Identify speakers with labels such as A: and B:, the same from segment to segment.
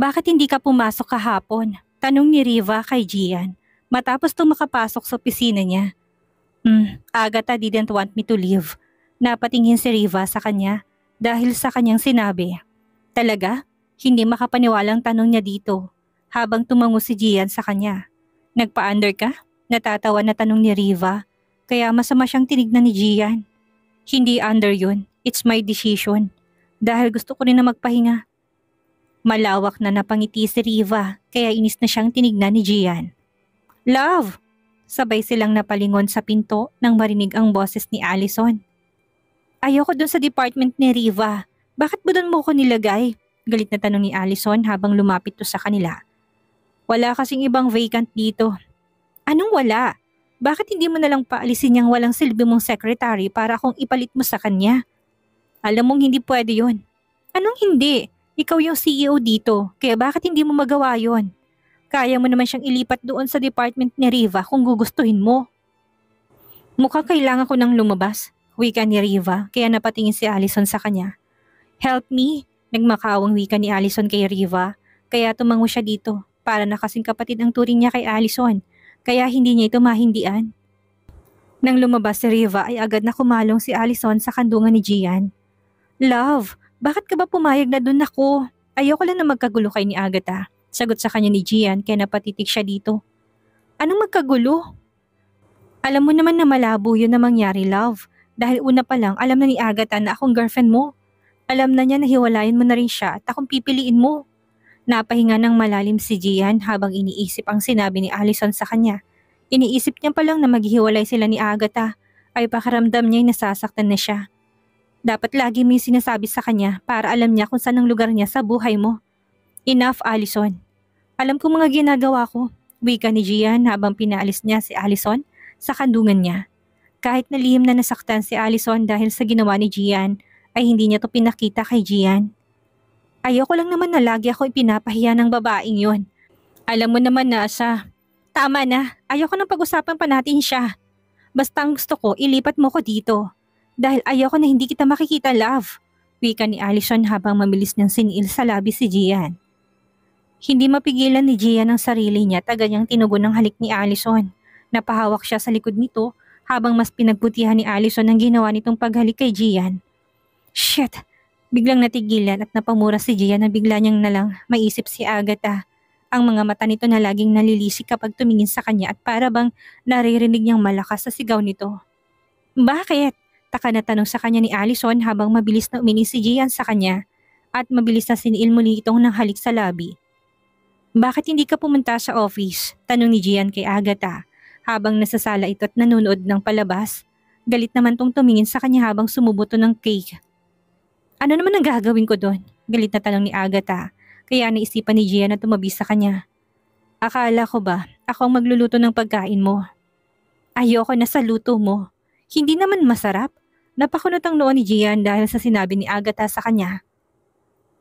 A: Bakit hindi ka pumasok kahapon? Tanong ni Riva kay Gian. Matapos itong makapasok sa opisina niya. Agatha didn't want me to leave. Napatingin si Riva sa kanya dahil sa kanyang sinabi. Talaga? Hindi makapaniwalang tanong niya dito habang tumango si Gian sa kanya. Nagpa-under ka? Natatawa na tanong ni Riva kaya masama siyang tinignan ni Gian. Hindi under yun. It's my decision. Dahil gusto ko rin na magpahinga. Malawak na napangiti si Riva kaya inis na siyang tinignan ni Gian. Love! Sabay silang napalingon sa pinto nang marinig ang boses ni Allison. Ayoko dun sa department ni Riva. Bakit ba dun mo ko nilagay? Galit na tanong ni Allison habang lumapit to sa kanila. Wala kasing ibang vacant dito. Anong wala? Bakit hindi mo nalang paalisin niyang walang silbi mong secretary para akong ipalit mo sa kanya? Alam mong hindi pwede yun. Anong hindi? Ikaw yung CEO dito, kaya bakit hindi mo magawa yon? Kaya mo naman siyang ilipat doon sa department ni Riva kung gugustuhin mo. Mukhang kailangan ko nang lumabas, wika ni Riva, kaya napatingin si Allison sa kanya. Help me, nagmakawang wika ni Allison kay Riva, kaya tumango siya dito, para na kasing kapatid ang turing niya kay Allison, kaya hindi niya ito mahindian. Nang lumabas si Riva ay agad na kumalong si Allison sa kandungan ni Gian. Love, bakit ka ba pumayag na dun ako? Ayoko lang na magkagulo kay ni Agatha. Sagot sa kanya ni Gian kaya napatitik siya dito. Anong magkagulo? Alam mo naman na malabo yun na mangyari, love. Dahil una pa lang alam na ni Agatha na akong girlfriend mo. Alam na niya na hiwalayin mo na rin siya at akong pipiliin mo. Napahinga ng malalim si Gian habang iniisip ang sinabi ni Allison sa kanya. Iniisip niya pa lang na maghihiwalay sila ni Agatha ay pakaramdam niya'y nasasaktan na siya. Dapat lagi mo yung sinasabi sa kanya para alam niya kung saan ang lugar niya sa buhay mo. Enough, Allison. Alam ko mga ginagawa ko, wika ni Gian habang pinaalis niya si Allison sa kandungan niya. Kahit na lihim na nasaktan si Allison dahil sa ginawa ni Gian, ay hindi niya to pinakita kay Gian. Ayoko lang naman na lagi ako ipinapahiya ng babaeng yon. Alam mo naman na siya. Tama na, ayoko nang pag-usapan pa natin siya. Basta ang gusto ko, ilipat mo ko dito. Dahil ayoko na hindi kita makikita, love. Wika ni Allison habang mabilis niyang siniil sa labi si Gian. Hindi mapigilan ni Gian ang sarili niya at agad niyang tinugon ng halik ni Allison. Napahawak siya sa likod nito habang mas pinagbutihan ni Allison ang ginawa nitong paghalik kay Gian. Shit! Biglang natigilan at napamura si Gian na bigla niyang nalang maisip si Agatha. Ang mga mata nito na laging nalilisik kapag tumingin sa kanya at para bang naririnig niyang malakas sa sigaw nito. Bakit? Taka na tanong sa kanya ni Allison habang mabilis na uminis si Gian sa kanya at mabilis na siniil muli itong nang halik sa labi. Bakit hindi ka pumunta sa office? Tanong ni Gian kay Agatha habang nasasala ito at nanonood ng palabas. Galit naman tong tumingin sa kanya habang sumubuto ng cake. Ano naman ang gagawin ko doon? Galit na tanong ni Agatha kaya naisipan ni Gian na tumabi sa kanya. Akala ko ba ako ang magluluto ng pagkain mo? Ayoko na sa luto mo. Hindi naman masarap. Napakunot ang noo ni Gian dahil sa sinabi ni Agatha sa kanya.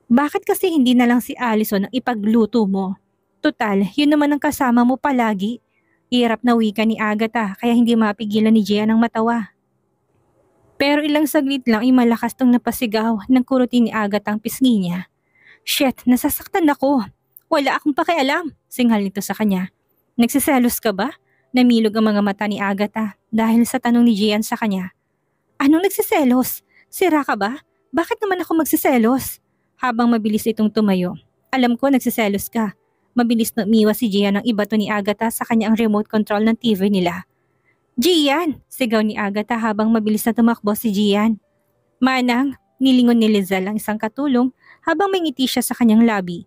A: Bakit kasi hindi na lang si Allison ang ipagluto mo? Total, yun naman ang kasama mo palagi. Hirap na wika ni Agatha kaya hindi mapigilan ni Gian ang matawa. Pero ilang saglit lang ay malakas tong napasigaw nang kurutin ni Agatha ang pisngi niya. Shit, nasasaktan ako. Wala akong pakialam, singhal nito sa kanya. Nagsiselos ka ba? Namilog ang mga mata ni Agatha dahil sa tanong ni Gian sa kanya. Anong nagsiselos? Sira ka ba? Bakit naman ako magsiselos? Habang mabilis itong tumayo. Alam ko nagsiselos ka. Mabilis na umiwas si Gian ng ibato ni Agatha sa kanya ang remote control ng TV nila. Gian! Sigaw ni Agatha habang mabilis na tumakbo si Gian. Manang, nilingon ni Lizelle ang isang katulong habang may ngiti siya sa kanyang labi.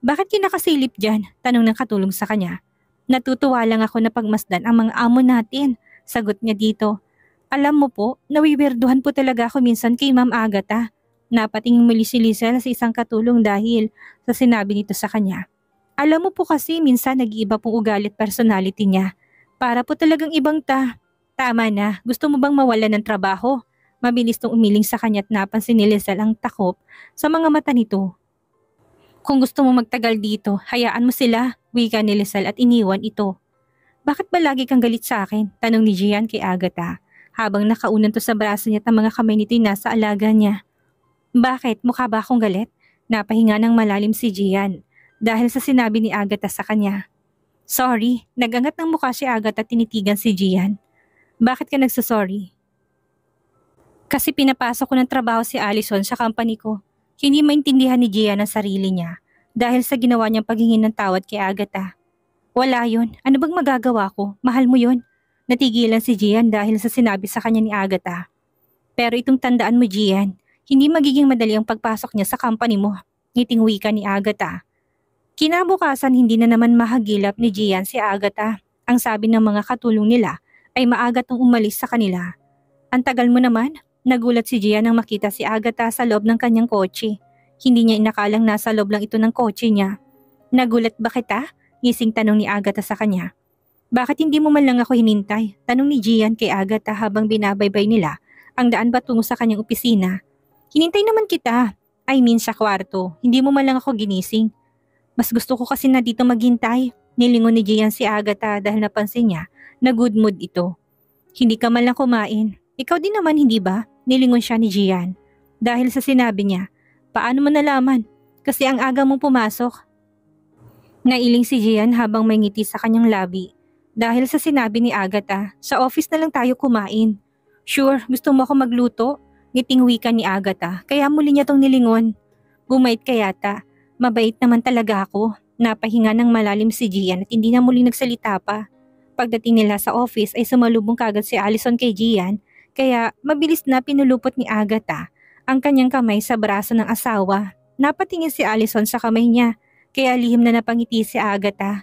A: Bakit kinakasilip dyan? Tanong ng katulong sa kanya. Natutuwa lang ako na pagmasdan ang mga amo natin. Sagot niya dito. Alam mo po, nawiwirduhan po talaga ako minsan kay Ma'am Agatha. Napatingin muli si Lizelle sa isang katulong dahil sa sinabi nito sa kanya. Alam mo po kasi minsan nag-iiba pong ugali at personality niya. Para po talagang ibang Tama na, gusto mo bang mawala ng trabaho? Mabilis tong umiling sa kanya at napansin ni Lizelle ang takop sa mga mata nito. Kung gusto mo magtagal dito, hayaan mo sila, wika ni Lizelle at iniwan ito. Bakit ba lagi kang galit sa akin? Tanong ni Gian kay Agatha. Habang nakaunan to sa braso niya at ang mga kamay nito'y nasa alaga niya. Bakit? Mukha ba akong galit? Napahinga ng malalim si Gian. dahil sa sinabi ni Agatha sa kanya. Sorry, nagangat ng mukha si Agatha at tinitigan si Gian. Bakit ka nagsasorry? Kasi pinapasok ko ng trabaho si Allison sa company ko. Hindi maintindihan ni Gian ang sarili niya dahil sa ginawa niyang paghingi ng tawad kay Agatha. Wala yun. Ano bang magagawa ko? Mahal mo yun. Natigilan si Gian dahil sa sinabi sa kanya ni Agatha. Pero itong tandaan mo, Gian, hindi magiging madali ang pagpasok niya sa company mo. Ngiting wika ni Agatha. Kinabukasan hindi na naman mahagilap ni Gian si Agatha. Ang sabi ng mga katulong nila ay maaga tong umalis sa kanila. Ang tagal mo naman. Nagulat si Gian nang makita si Agatha sa loob ng kanyang kotse. Hindi niya inakalang nasa loob lang ito ng kotse niya. Nagulat ba kita? Ngising tanong ni Agatha sa kanya. Bakit hindi mo man lang ako hinintay? Tanong ni Gian kay Agatha habang binabaybay nila ang daan patungo sa kanyang opisina. Hinintay naman kita. I mean sa kwarto. Hindi mo man lang ako ginising. Mas gusto ko kasi na dito maghintay. Nilingon ni Gian si Agatha dahil napansin niya na good mood ito. Hindi ka man lang kumain. Ikaw din naman hindi ba? Nilingon siya ni Gian. Dahil sa sinabi niya, paano mo nalaman? Kasi ang aga mong pumasok. Nailing si Gian habang may ngiti sa kanyang labi. Dahil sa sinabi ni Agatha, sa office na lang tayo kumain. Sure, gusto mo ako magluto? Ngiting wika ni Agatha, kaya muli niya tong nilingon. Bumait ka yata. Mabait naman talaga ako. Napahinga ng malalim si Gian at hindi na muli nagsalita pa. Pagdating nila sa office ay sumalubong kagad si Allison kay Gian. Kaya mabilis na pinulupot ni Agatha ang kanyang kamay sa braso ng asawa. Napatingin si Allison sa kamay niya, kaya lihim na napangiti si Agatha.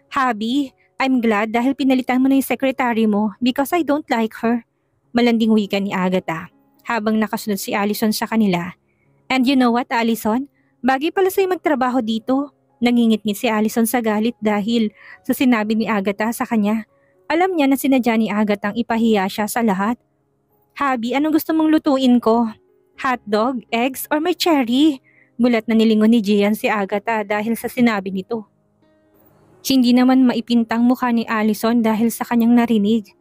A: Habi, I'm glad dahil pinalitan mo na yung secretary mo because I don't like her. Malanding wika ni Agatha habang nakasunod si Allison sa kanila. And you know what, Allison? Bagay pala sa'yo magtrabaho dito. Nangingit-ngit si Allison sa galit dahil sa sinabi ni Agatha sa kanya. Alam niya na sinadya ni Agatha ang ipahiya siya sa lahat. Habi, anong gusto mong lutuin ko? Hotdog, eggs, or may cherry? Gulat na nilingon ni Gian si Agatha dahil sa sinabi nito. Hindi naman maipintang mukha ni Allison dahil sa kanyang narinig.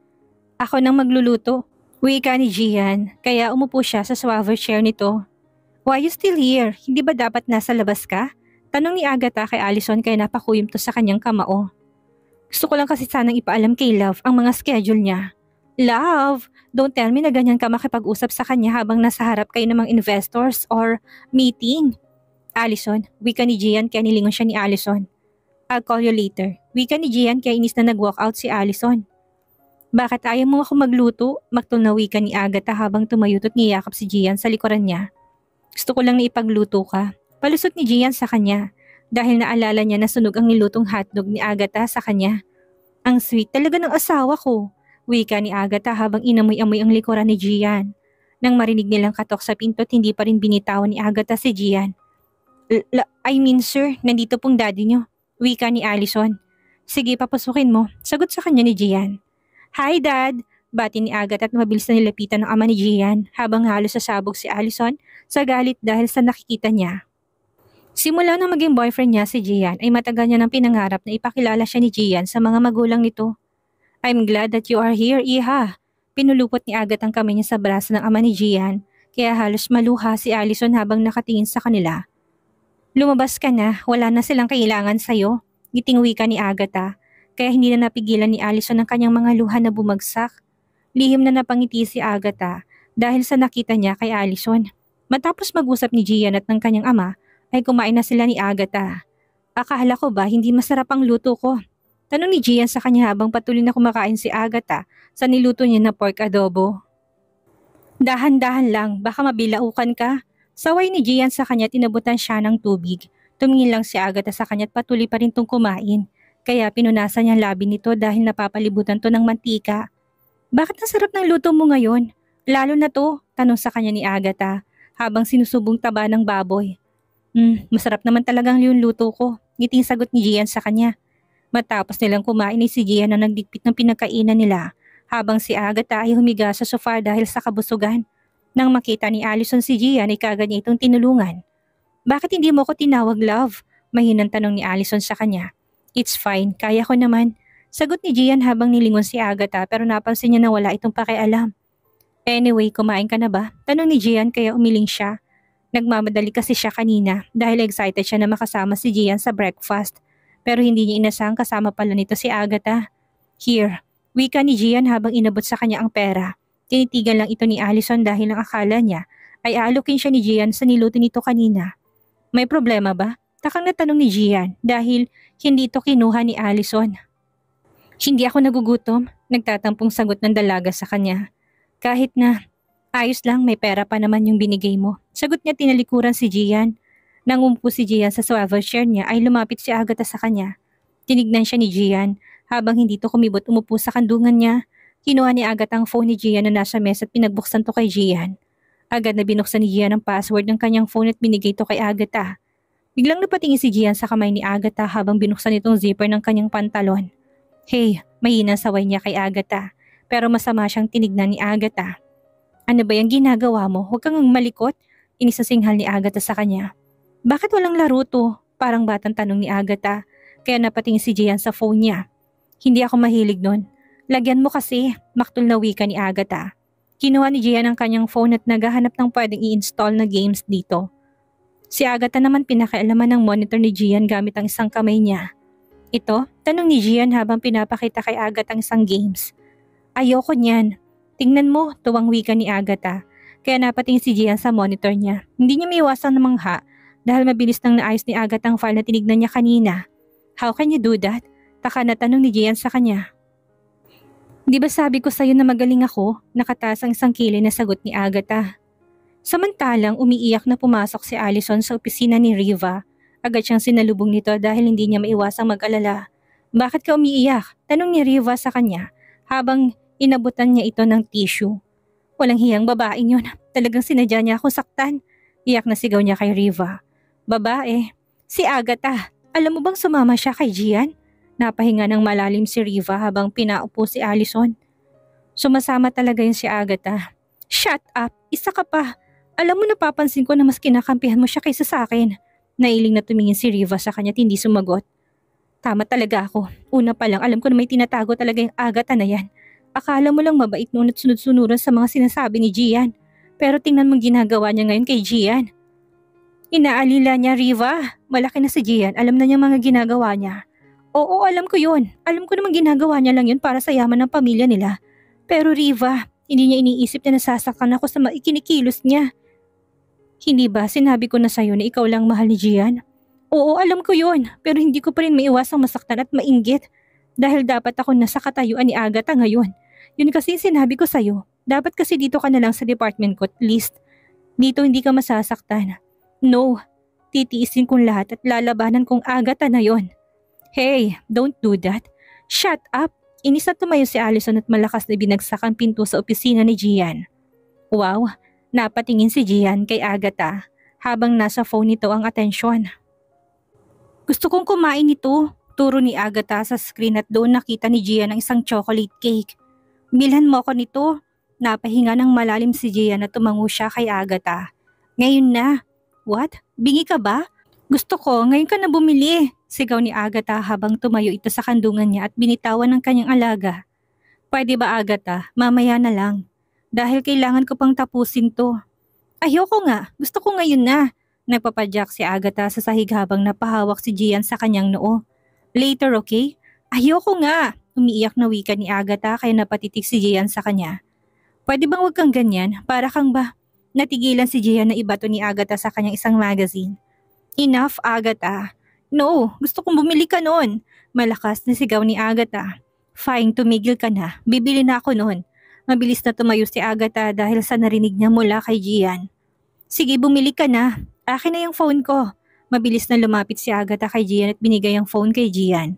A: Ako nang magluluto. Wika ni Gian, kaya umupo siya sa swaver chair nito. Why you still here? Hindi ba dapat nasa labas ka? Tanong ni Agatha kay Allison kaya napakuyom to sa kanyang kamao. Gusto ko lang kasi sanang ipaalam kay Love ang mga schedule niya. Love, don't tell me na ganyan ka makipag-usap sa kanya habang nasa harap kayo ng mga investors or meeting. Allison, wika ni Gian kaya nilingon siya ni Allison. I'll call you later. Wika ni Gian kaya inis na nag-walk out si Allison. Bakit ayaw mo ako magluto? Maktol na wika ni Agatha habang tumayo at niyakap si Gian sa likuran niya. Gusto ko lang na ipagluto ka. Palusot ni Gian sa kanya dahil naalala niya na sunog ang nilutong hotdog ni Agatha sa kanya. Ang sweet talaga ng asawa ko. Wika ni Agatha habang inamoy-amoy ang likuran ni Gian. Nang marinig nilang katok sa pinto at hindi pa rin binitawan ni Agatha si Gian. I mean sir, nandito pong daddy niyo. Wika ni Allison. Sige, papasukin mo. Sagot sa kanya ni Gian. Hi dad! Bati ni Agatha at mabilis na nilapitan ng ama ni Gian habang halos sasabog si Allison sa galit dahil sa nakikita niya. Simula na maging boyfriend niya si Gian ay matagal niya nang pinangarap na ipakilala siya ni Gian sa mga magulang nito. I'm glad that you are here, Iha. Pinulupot ni Agatha ang kamay niya sa braso ng ama ni Gian, kaya halos maluha si Allison habang nakatingin sa kanila. Lumabas ka na, wala na silang kailangan sa'yo. Ngiting wika ni Agatha, kaya hindi na napigilan ni Allison ang kanyang mga luha na bumagsak. Lihim na napangiti si Agatha dahil sa nakita niya kay Allison. Matapos mag-usap ni Gian at ng kanyang ama, ay kumain na sila ni Agatha. Akala ko ba hindi masarap ang luto ko? Tanong ni Gian sa kanya habang patuloy na kumakain si Agatha sa niluto niya na pork adobo. Dahan-dahan lang, baka mabilaukan ka. Saway ni Gian sa kanya at inabutan siya ng tubig. Tumingin lang si Agatha sa kanya at patuloy pa rin tong kumain. Kaya pinunasan niya ang labi nito dahil napapalibutan to ng mantika. Bakit ang sarap ng luto mo ngayon? Lalo na to, tanong sa kanya ni Agatha habang sinusubong taba ng baboy. Masarap naman talagang yung luto ko. Ngiting sagot ni Gian sa kanya. Matapos nilang kumain ni si Gian na nagdikpit ng pinagkainan nila habang si Agatha ay humiga sa sofa dahil sa kabusugan. Nang makita ni Allison si Gian ay kagad niya itong tinulungan. Bakit hindi mo ko tinawag, love? Mahinang tanong ni Allison sa kanya. It's fine, kaya ko naman. Sagot ni Gian habang nilingon si Agatha pero napansin niya na wala itong pakialam. Anyway, kumain ka na ba? Tanong ni Gian kaya umiling siya. Nagmamadali kasi siya kanina dahil excited siya na makasama si Gian sa breakfast. Pero hindi niya inasahang kasama pala nito si Agatha. Here, wika ni Gian habang inabot sa kanya ang pera. Tinitigan lang ito ni Allison dahil ang akala niya ay aalokin siya ni Gian sa niluto nito kanina. May problema ba? Takang natanong ni Gian dahil hindi ito kinuha ni Allison. Hindi ako nagugutom, nagtatampong sagot ng dalaga sa kanya. Kahit na, ayos lang, may pera pa naman yung binigay mo. Sagot niya tinalikuran si Gian. Nang umupo si Gian sa swivel chair niya ay lumapit si Agatha sa kanya. Tinignan siya ni Gian habang hindi to kumibot umupo sa kandungan niya. Kinuha ni Agatha ang phone ni Gian na nasa mesa at pinagbuksan to kay Gian. Agad na binuksan ni Gian ang password ng kanyang phone at binigay to kay Agatha. Biglang napatingin si Gian sa kamay ni Agatha habang binuksan itong zipper ng kanyang pantalon. Hey, mahina saway niya kay Agatha. Pero masama siyang tinignan ni Agatha. Ano ba yung ginagawa mo? Huwag kang malikot. Inisasinghal ni Agatha sa kanya. Bakit walang laro to? Parang batang tanong ni Agatha. Kaya napatingin si Gian sa phone niya. Hindi ako mahilig nun. Lagyan mo kasi, maktul na wika ni Agatha. Kinuha ni Gian ang kanyang phone at naghahanap ng pwedeng i-install na games dito. Si Agatha naman pinakialaman ng monitor ni Gian gamit ang isang kamay niya. Ito? Tanong ni Gian habang pinapakita kay Agatha ang isang games. Ayoko niyan. Tingnan mo, tuwang wika ni Agatha. Kaya napatingin si Gian sa monitor niya. Hindi niya maiwasang namangha dahil mabilis nang naayos ni Agatha ang file na tinignan niya kanina. How can you do that? Taka na tanong ni Gian sa kanya. Di ba sabi ko sa'yo na magaling ako? Nakataas ang isang kilay na sagot ni Agatha. Samantalang umiiyak na pumasok si Allison sa opisina ni Riva. Agad siyang sinalubong nito dahil hindi niya maiwasang mag-alala. Bakit ka umiiyak? Tanong ni Riva sa kanya habang inabutan niya ito ng tissue. Walang hiyang babaeng yun. Talagang sinadya niya akong saktan. Iyak na sigaw niya kay Riva. Babae? Si Agatha. Alam mo bang sumama siya kay Gian? Napahinga ng malalim si Riva habang pinaupo si Allison. Sumasama talaga yun si Agatha. Shut up! Isa ka pa! Alam mo napapansin ko na mas kinakampihan mo siya kaysa sa akin. Nailing na tumingin si Riva sa kanya at hindi sumagot. Tama talaga ako. Una pa lang alam ko na may tinatago talaga yung Agatha na yan. Akala mo lang mabait noon at sunod-sunuran sa mga sinasabi ni Gian. Pero tingnan mong ginagawa niya ngayon kay Gian. Inaalila niya, Riva. Malaki na si Gian. Alam na niya mga ginagawa niya. Oo, alam ko yun. Alam ko namang ginagawa niya lang yun para sa yaman ng pamilya nila. Pero Riva, hindi niya iniisip na nasasaktan ako sa ikinikilos niya. Hindi ba sinabi ko na sa'yo na ikaw lang mahal ni Gian? Oo, alam ko yun. Pero hindi ko pa rin maiwasang masaktan at mainggit. Dahil dapat ako nasa katayuan ni Agatha ngayon. Yun kasi sinabi ko sa'yo. Dapat kasi dito ka na lang sa department ko at least. Dito hindi ka masasaktan. No, titiisin kong lahat at lalabanan kong Agatha na yon. Hey, don't do that. Shut up. Inis na tumayo si Allison at malakas na binagsak ang pinto sa opisina ni Gian. Wow, napatingin si Gian kay Agatha habang nasa phone nito ang atensyon. Gusto kong kumain nito. Turo ni Agatha sa screen at doon nakita ni Gian ang isang chocolate cake. Bilhan mo ako nito. Napahinga ng malalim si Gian at tumango siya kay Agatha. Ngayon na. What? Bingi ka ba? Gusto ko, ngayon ka na bumili. Sigaw ni Agatha habang tumayo ito sa kandungan niya at binitawan ng kanyang alaga. Pwede ba Agatha? Mamaya na lang. Dahil kailangan ko pang tapusin to. Ayoko nga. Gusto ko ngayon na. Nagpapadyak si Agatha sa sahig habang napahawak si Gian sa kanyang noo. Later, okay? Ayoko nga. Umiiyak na wika ni Agatha kaya napatitig si Gian sa kanya. Pwede bang wag kang ganyan? Para kang ba? Natigilan si Gian na ibato ni Agatha sa kanyang isang magazine. Enough, Agatha. No, gusto kong bumili ka nun. Malakas na sigaw ni Agatha. Fine, tumigil ka na. Bibili na ako nun. Mabilis na tumayo si Agatha dahil sa narinig niya mula kay Gian. Sige, bumili ka na. Akin na yung phone ko. Mabilis na lumapit si Agatha kay Gian at binigay ang phone kay Gian.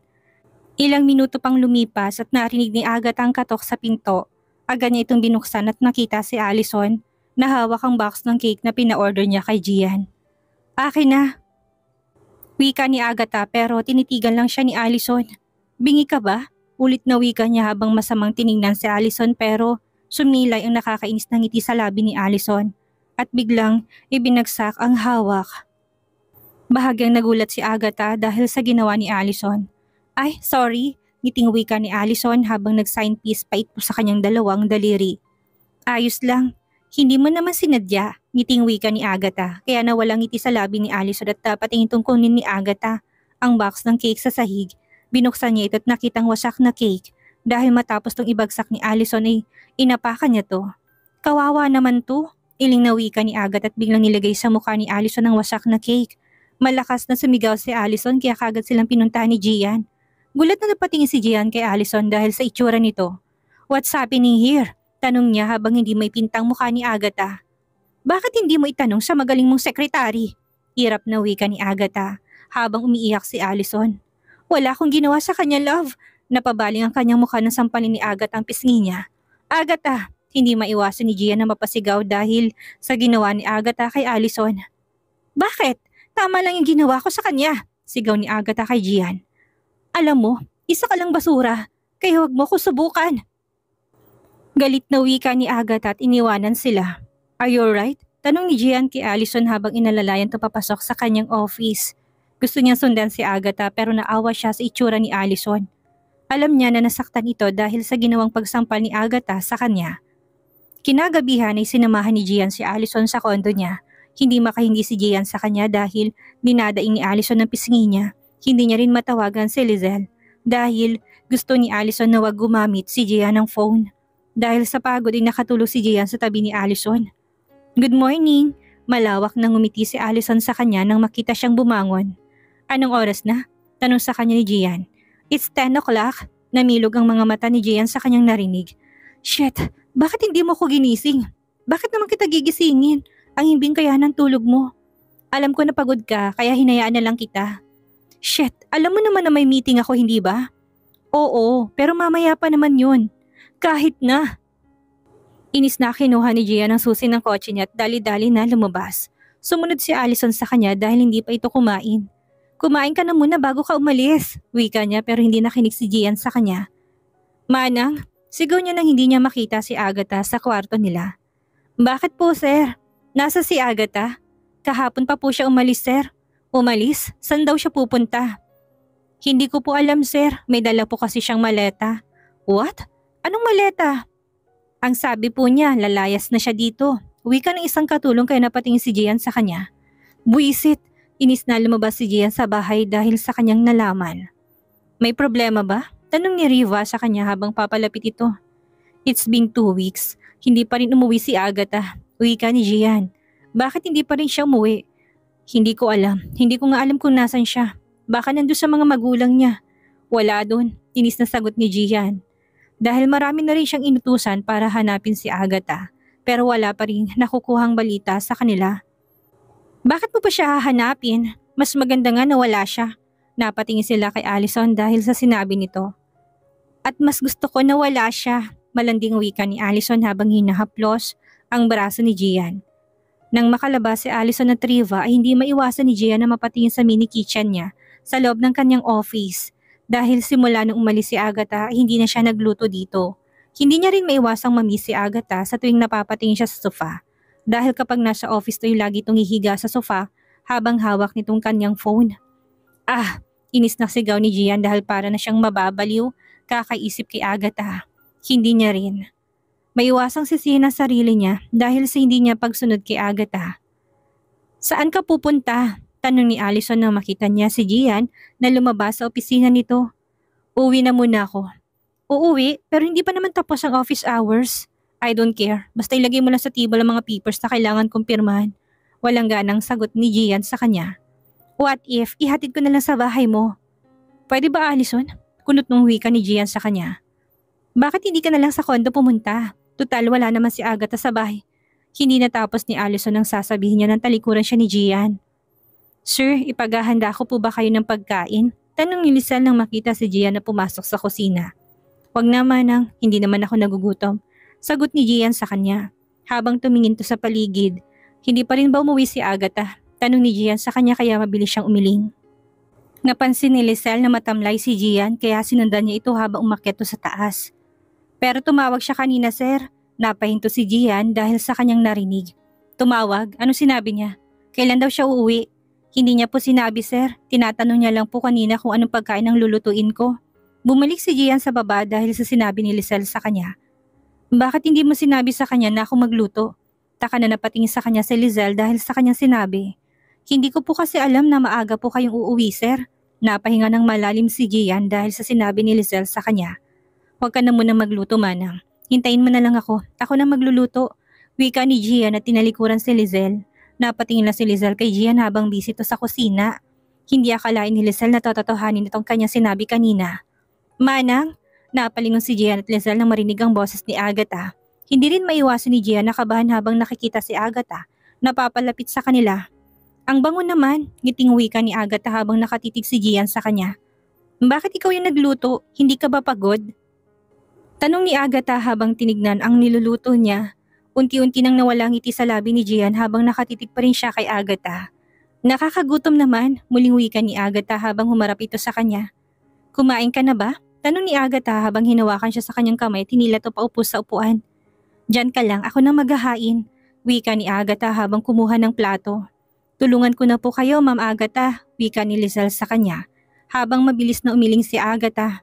A: Ilang minuto pang lumipas at narinig ni Agatha ang katok sa pinto. Agad niya itong binuksan at nakita si Allison na hawak ang box ng cake na pina-order niya kay Gian. Akin na. Wika ni Agatha pero tinitigan lang siya ni Allison. Bingi ka ba? Ulit na wika niya habang masamang tiningnan si Allison pero sumilay ang nakakainis na ngiti sa labi ni Allison at biglang ibinagsak ang hawak. Bahagyang nagulat si Agatha dahil sa ginawa ni Allison. Ay, sorry, ngiting wika ni Allison habang nag-sign peace pa ito sa kanyang dalawang daliri. Ayos lang, hindi mo naman sinadya. Ngiting wika ni Agatha, kaya nawalang ngiti sa labi ni Allison at patingin tungkunin ni Agatha ang box ng cake sa sahig. Binuksan niya ito at nakitang wasak na cake. Dahil matapos tong ibagsak ni Allison ay inapakan niya to. Kawawa naman to. Iling na wika ni Agatha at biglang nilagay sa mukha ni Allison ang wasak na cake. Malakas na sumigaw si Allison kaya kagad silang pinuntahan ni Gian. Gulat na napatingin si Gian kay Allison dahil sa itsura nito. "What's happening here?" Tanong niya habang hindi may pintang mukha ni Agatha. "Bakit hindi mo itanong sa magaling mong sekretary?" Hirap na wika ni Agatha habang umiiyak si Allison. "Wala akong ginawa sa kanya, love." Napabaling ang kanyang mukha nang sampalin ni Agatha ang pisngi niya. "Agatha!" Hindi maiwasan ni Gian na mapasigaw dahil sa ginawa ni Agatha kay Allison. "Bakit? Tama lang yung ginawa ko sa kanya." Sigaw ni Agatha kay Gian. "Alam mo, isa ka lang basura, kaya huwag mo ko subukan." Galit na wika ni Agatha at iniwanan sila. "Are you alright?" Tanong ni Gian kay Allison habang inalalayan to papasok sa kanyang office. Gusto niyang sundan si Agatha pero naawa siya sa itsura ni Allison. Alam niya na nasaktan ito dahil sa ginawang pagsampal ni Agatha sa kanya. Kinagabihan ay sinamahan ni Gian si Allison sa kondo niya. Hindi makahindi si Gian sa kanya dahil dinadaing ni Allison ng pisngi niya. Hindi niya rin matawagan si Lizelle dahil gusto ni Allison na wag gumamit si Gian ng phone. Dahil sa pagod ay nakatulog si Gian sa tabi ni Allison. "Good morning." Malawak nang ngumiti si Allison sa kanya nang makita siyang bumangon. "Anong oras na?" Tanong sa kanya ni Gian. "It's 10 o'clock." Namilog ang mga mata ni Gian sa kanyang narinig. "Shit, bakit hindi mo ko ginising? Bakit naman kita gigisingin? Ang himbing kaya ng tulog mo. Alam ko na pagod ka kaya hinayaan na lang kita." "Shit, alam mo naman na may meeting ako, hindi ba?" "Oo, pero mamaya pa naman yun." "Kahit na." Inis na kinuha ni Gian ang susi ng kotse niya at dali-dali na lumabas. Sumunod si Allison sa kanya dahil hindi pa ito kumain. "Kumain ka na muna bago ka umalis." Wika niya pero hindi nakinig si Gian sa kanya. "Manang," sigaw niya nang hindi niya makita si Agatha sa kwarto nila. "Bakit po, sir? Nasa si Agatha? Kahapon pa po siya umalis, sir." "Umalis? Saan daw siya pupunta?" "Hindi ko po alam, sir. May dala po kasi siyang maleta." "What? Anong maleta?" "Ang sabi po niya, lalayas na siya dito." Wika ng isang katulong kaya napatingin si Gian sa kanya. Buisit, inis na lumabas si Gian sa bahay dahil sa kanyang nalaman. "May problema ba?" Tanong ni Riva sa kanya habang papalapit ito. "It's been 2 weeks. Hindi pa rin umuwi si Agatha." Wika ni Gian. "Bakit hindi pa rin siya umuwi?" "Hindi ko alam. Hindi ko nga alam kung nasan siya. Baka nandun sa mga magulang niya." "Wala dun." Inis na sagot ni Gian. Dahil marami na rin siyang inutusan para hanapin si Agatha, pero wala pa rin nakukuhang balita sa kanila. "Bakit mo pa siya hahanapin? Mas maganda nga na wala siya." Napatingin sila kay Allison dahil sa sinabi nito. "At mas gusto ko na wala siya." Malanding wika ni Allison habang hinahaplos ang braso ni Gian. Nang makalabas si Allison at Riva ay hindi maiwasan ni Gian na mapatingin sa mini kitchen niya sa loob ng kanyang office. Dahil simula nung umalis si Agatha, hindi na siya nagluto dito. Hindi niya rin maiwasang mamiss si Agatha sa tuwing napapatingin siya sa sofa. Dahil kapag nasa office to yung lagi itong hihiga sa sofa habang hawak nitong kanyang phone. "Ah!" Inis na sigaw ni Gian dahil para na siyang mababaliw kakaisip kay Agatha. Hindi niya rin maiwasang sisihin ang sarili niya dahil sa hindi niya pagsunod kay Agatha. "Saan ka pupunta?" Tanong ni Allison nang makita niya si Gian na lumabas sa opisina nito. "Uwi na muna ako." "Uuwi? Pero hindi pa naman tapos ang office hours." "I don't care. Basta ilagay mo lang sa table ang mga papers na kailangan kong pirmahan." Walang ganang sagot ni Gian sa kanya. "What if ihatid ko na lang sa bahay mo?" "Pwede ba, Allison?" Kunot nung wika ni Gian sa kanya. "Bakit hindi ka na lang sa kondo pumunta? Tutal wala naman si Agatha sa bahay." Hindi natapos ni Allison ang sasabihin niya nang talikuran siya ni Gian. "Sir, ipaghahanda ko po ba kayo ng pagkain?" Tanong ni Lizelle nang makita si Gian na pumasok sa kusina. "Wag na manang, hindi naman ako nagugutom." Sagot ni Gian sa kanya. Habang tumingin to sa paligid, "Hindi pa rin ba umuwi si Agatha?" Tanong ni Gian sa kanya kaya mabilis siyang umiling. Napansin ni Lizelle na matamlay si Gian kaya sinundan niya ito habang umakyat to sa taas. "Pero tumawag siya kanina, sir." Napahinto si Gian dahil sa kanyang narinig. "Tumawag? Ano sinabi niya? Kailan daw siya uuwi?" "Hindi niya po sinabi, sir. Tinatanong niya lang po kanina kung anong pagkain ang lulutuin ko." Bumalik si Gian sa baba dahil sa sinabi ni Lizelle sa kanya. "Bakit hindi mo sinabi sa kanya na ako magluto?" Taka na napatingin sa kanya si Lizelle dahil sa kanyang sinabi. Hindi ko po kasi alam na maaga po kayong uuwi, sir. Napahinga ng malalim si Gian dahil sa sinabi ni Lizelle sa kanya. Huwag ka na muna magluto, Manang. Hintayin mo na lang ako. Ako na magluluto. Wika ni Gian at tinalikuran si Lizelle. Napatingin na si Lizelle kay Gian habang busy to sa kusina. Hindi akalain ni Lizelle na tototohanin itong kanyang sinabi kanina. Manang, napalingon si Gian at Lizelle nang marinig ang boses ni Agatha. Hindi rin maiwasan ni Gian na kabahan habang nakikita si Agatha na papalapit sa kanila. Ang bango naman, ngiting wika ni Agatha habang nakatitig si Gian sa kanya. Bakit ikaw yung nagluto? Hindi ka ba pagod? Tanong ni Agatha habang tinignan ang niluluto niya. Unti-unti nang nawala ang ngiti sa labi ni Gian habang nakatitig pa rin siya kay Agatha. Nakakagutom naman, muling wika ni Agatha habang humarap ito sa kanya. Kumain ka na ba? Tanong ni Agatha habang hinawakan siya sa kanyang kamay at hinila ito paupo sa upuan. Diyan ka lang, ako na maghahain. Wika ni Agatha habang kumuha ng plato. Tulungan ko na po kayo, Ma'am Agatha, wika ni Lizelle sa kanya. Habang mabilis na umiling si Agatha.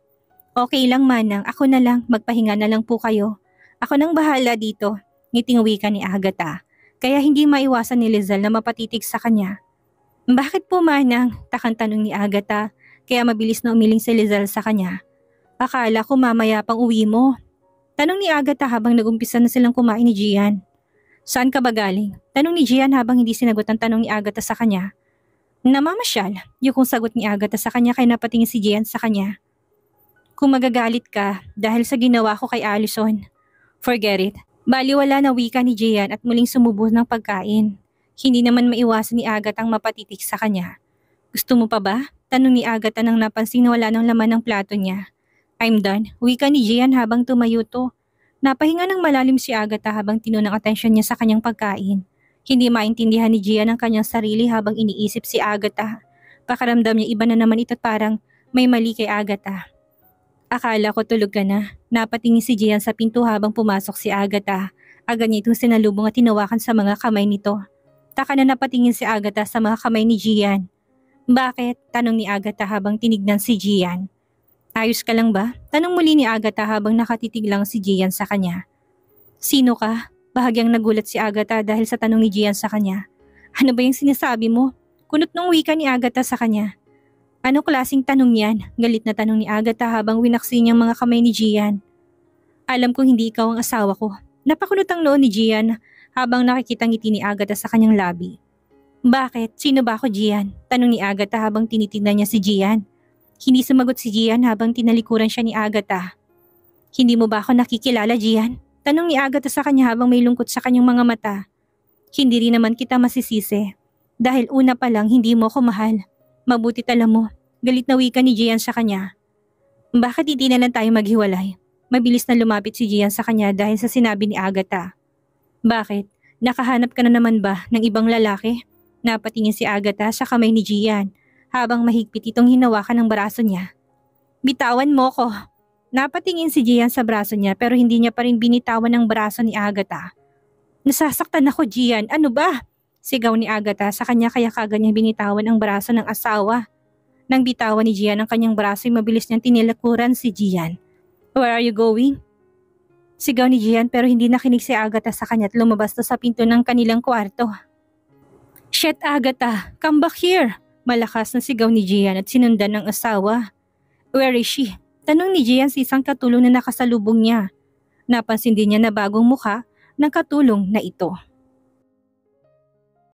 A: Okay lang Manang, ako na lang, magpahinga na lang po kayo. Ako nang bahala dito, ngiting wika ni Agatha. Kaya hindi maiwasan ni Lizelle na mapatitig sa kanya. Bakit po Manang? Takang tanong ni Agatha, kaya mabilis na umiling si Lizelle sa kanya. Akala ko mamaya pang uwi mo. Tanong ni Agatha habang nagumpisa na silang kumain ni Gian. Saan ka ba galing? Tanong ni Gian habang hindi sinagot ang tanong ni Agatha sa kanya. Namamasyal, yung sagot ni Agatha sa kanya kaya napatingin si Gian sa kanya. Kung magagalit ka dahil sa ginawa ko kay Allison, forget it. Baliwala na wika ni Gian at muling sumubo ng pagkain. Hindi naman maiwasan ni Agatha ang mapatitik sa kanya. Gusto mo pa ba? Tanong ni Agatha nang napansin na wala ng laman ng plato niya. I'm done, wika ni Gian habang tumayo to. Napahinga ng malalim si Agatha habang tinunang atensyon niya sa kanyang pagkain. Hindi maintindihan ni Gian ang kanyang sarili habang iniisip si Agatha. Pakaramdam niya iba na naman ito parang may mali kay Agatha. Akala ko tulog ka na. Napatingin si Gian sa pinto habang pumasok si Agatha. Agad niya itong sinalubong at tinawakan sa mga kamay nito. Taka na napatingin si Agatha sa mga kamay ni Gian. Bakit? Tanong ni Agatha habang tinignan si Gian. Ayos ka lang ba? Tanong muli ni Agatha habang nakatitig lang si Gian sa kanya. Sino ka? Bahagyang nagulat si Agatha dahil sa tanong ni Gian sa kanya. Ano ba yung sinasabi mo? Kunot nung wika ni Agatha sa kanya. Anong klaseng tanong yan? Galit na tanong ni Agatha habang winaksi niyang mga kamay ni Gian. Alam kong hindi ikaw ang asawa ko. Napakunot ang noon ni Gian habang nakikita ngiti ni Agatha sa kanyang labi. Bakit? Sino ba ako, Gian? Tanong ni Agatha habang tinitignan niya si Gian. Hindi sumagot si Gian habang tinalikuran siya ni Agatha. Hindi mo ba ako nakikilala, Gian? Tanong ni Agatha sa kanya habang may lungkot sa kanyang mga mata. Hindi rin naman kita masisisi. Dahil una pa lang hindi mo ako mahal. Mabuti alam mo, galit na wika ni Gian sa kanya. Bakit hindi na lang tayo maghiwalay? Mabilis na lumapit si Gian sa kanya dahil sa sinabi ni Agatha. Bakit? Nakahanap ka na naman ba ng ibang lalaki? Napatingin si Agatha sa kamay ni Gian habang mahigpit itong hinawakan ng braso niya. Bitawan mo ko. Napatingin si Gian sa braso niya pero hindi niya pa rin binitawan ang braso ni Agatha. Nasasaktan ako, Gian. Ano ba? Sigaw ni Agatha sa kanya kaya kagad niya binitawan ang braso ng asawa. Nang bitawan ni Gian ang kanyang braso ay mabilis niyang tinilakuran si Gian. Where are you going? Sigaw ni Gian pero hindi nakinig si Agatha sa kanya at lumabas to sa pinto ng kanilang kwarto. Shit, Agatha! Come back here! Malakas na sigaw ni Gian at sinundan ng asawa. Where is she? Tanong ni Gian sa isang katulong na nakasalubong niya. Napansin din niya na bagong mukha ng katulong na ito.